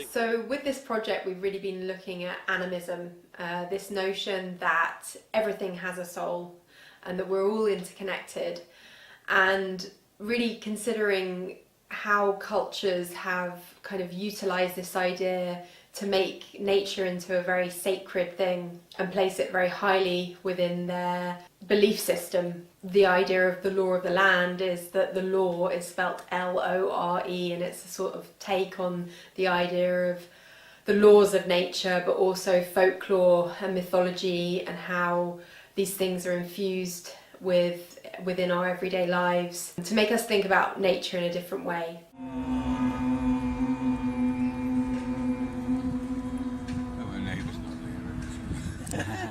So with this project, we've really been looking at animism, this notion that everything has a soul and that we're all interconnected, and really considering how cultures have kind of utilised this idea to make nature into a very sacred thing and place it very highly within their belief system. The idea of the law of the land is that the law is spelt L-O-R-E, and it's a sort of take on the idea of the laws of nature, but also folklore and mythology and how these things are infused within our everyday lives to make us think about nature in a different way.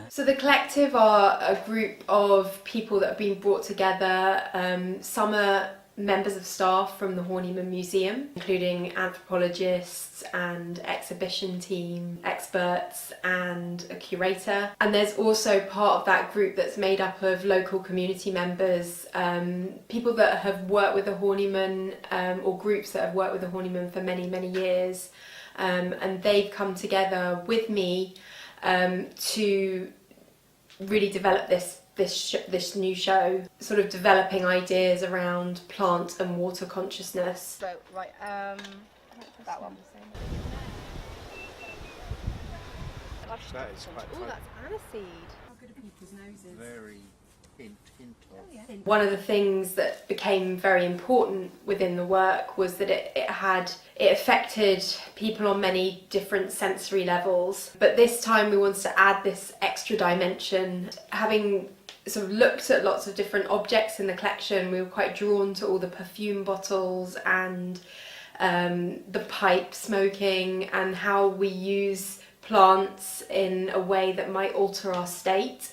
So the collective are a group of people that have been brought together. Some are members of staff from the Horniman Museum, including anthropologists and exhibition team experts and a curator. And there's also part of that group that's made up of local community members, people that have worked with the Horniman, or groups that have worked with the Horniman for many, many years. And they've come together with me to really develop this new show, sort of developing ideas around plant and water consciousness. So, right, that one. That is quite Oh, that's aniseed. How good are people's noses? very hint of. Oh, yeah. One of the things that became very important within the work was that it affected people on many different sensory levels. But this time we wanted to add this extra dimension. Having sort of looked at lots of different objects in the collection, we were quite drawn to all the perfume bottles and the pipe smoking and how we use plants in a way that might alter our state.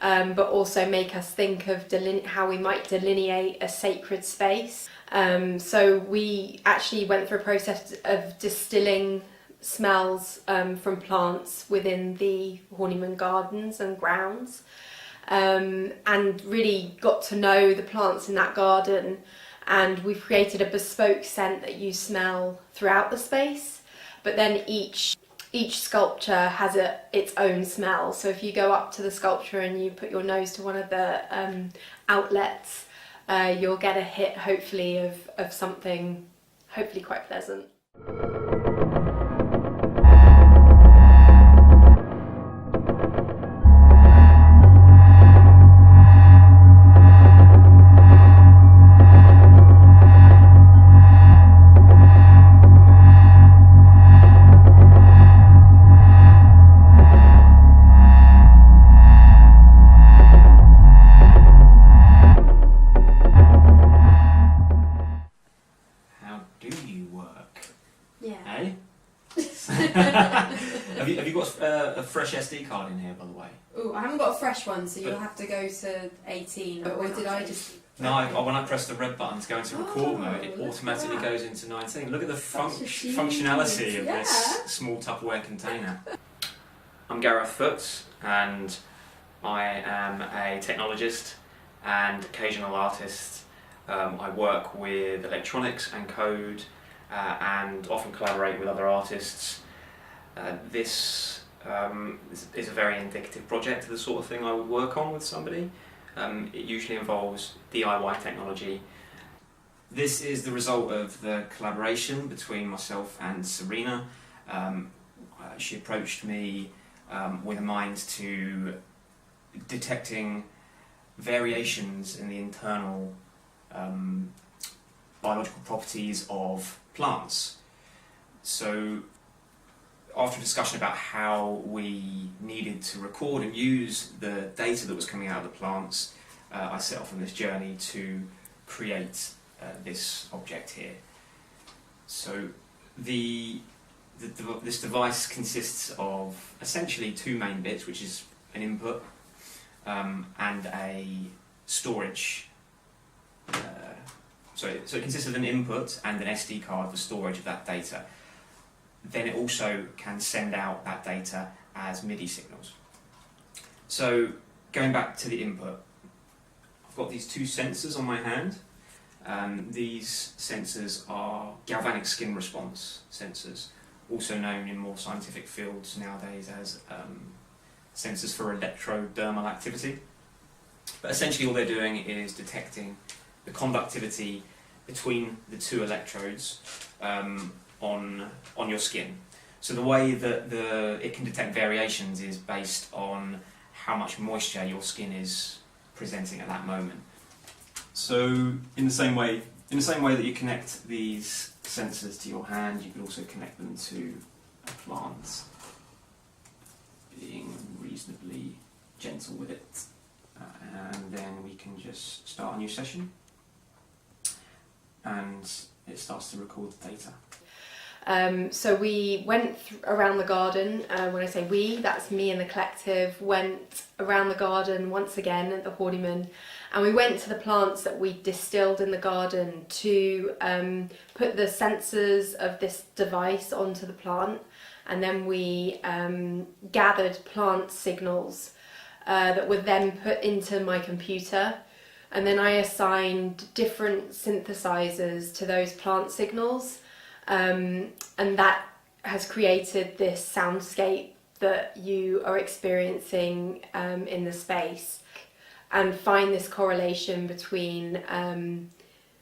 But also make us think of how we might delineate a sacred space. So we actually went through a process of distilling smells from plants within the Horniman gardens and grounds, and really got to know the plants in that garden. And we've created a bespoke scent that you smell throughout the space, but then each sculpture has its own smell. So if you go up to the sculpture and you put your nose to one of the outlets, you'll get a hit, hopefully, of something hopefully quite pleasant. Have you got a fresh SD card in here, by the way? Oh, I haven't got a fresh one, so you'll have to go to 18. Or did I just... No, when I press the red button to go into record mode, it automatically goes into 19. Look at the functionality of this small Tupperware container. I'm Gareth Firth, and I am a technologist and occasional artist. I work with electronics and code, and often collaborate with other artists. This is a very indicative project of the sort of thing I would work on with somebody. It usually involves DIY technology. This is the result of the collaboration between myself and Serena. She approached me with a mind to detecting variations in the internal biological properties of plants. So after a discussion about how we needed to record and use the data that was coming out of the plants, I set off on this journey to create this object here. So this device consists of essentially two main bits, which is an input and a storage. So it consists of an input and an SD card for storage of that data. then it also can send out that data as MIDI signals. So going back to the input, I've got these two sensors on my hand. These sensors are galvanic skin response sensors, also known in more scientific fields nowadays as sensors for electrodermal activity. But essentially all they're doing is detecting the conductivity between the two electrodes on your skin. So the way that it can detect variations is based on how much moisture your skin is presenting at that moment. So in the same way that you connect these sensors to your hand, you can also connect them to a plant, being reasonably gentle with it. And then we can just start a new session, and it starts to record the data. So we went around the garden. When I say we, that's me and the collective, went around the garden once again at the Horniman, and we went to the plants that we distilled in the garden to put the sensors of this device onto the plant, and then we gathered plant signals that were then put into my computer, and then I assigned different synthesizers to those plant signals. And that has created this soundscape that you are experiencing in the space, and find this correlation between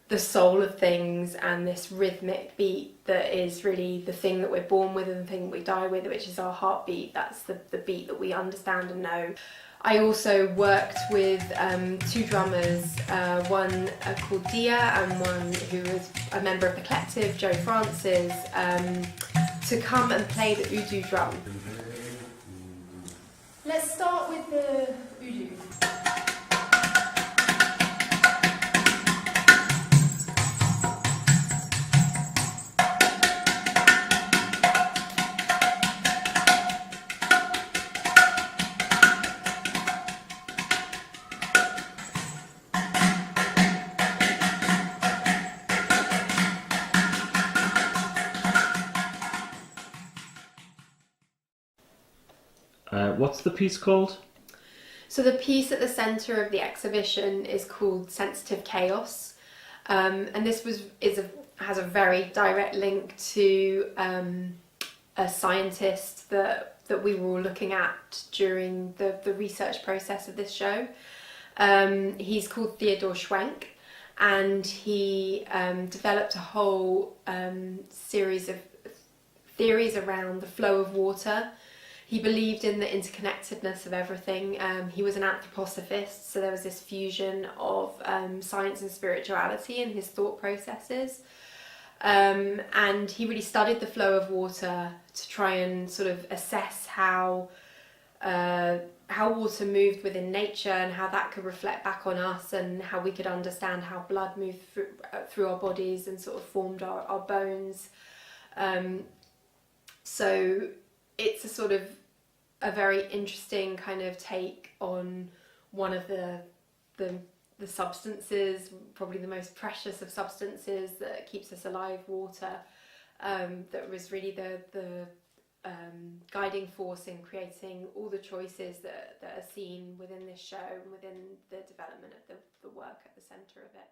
the soul of things and this rhythmic beat that is really the thing that we're born with and the thing we die with, which is our heartbeat. That's the beat that we understand and know. I also worked with two drummers, one called Dia and one who is a member of the collective, Joe Francis, to come and play the Udu drum. Let's start with the Udu. What's the piece called? So the piece at the centre of the exhibition is called Sensitive Chaos, and this has a very direct link to a scientist that we were all looking at during the research process of this show. He's called Theodor Schwenk, and he developed a whole series of theories around the flow of water. He believed in the interconnectedness of everything. He was an anthroposophist, so there was this fusion of science and spirituality in his thought processes. And he really studied the flow of water to try and sort of assess how water moved within nature and how that could reflect back on us, and how we could understand how blood moved through our bodies and sort of formed our bones. So it's a sort of a very interesting kind of take on one of the substances, probably the most precious of substances that keeps us alive, water, that was really the guiding force in creating all the choices that are seen within this show and within the development of the work at the centre of it.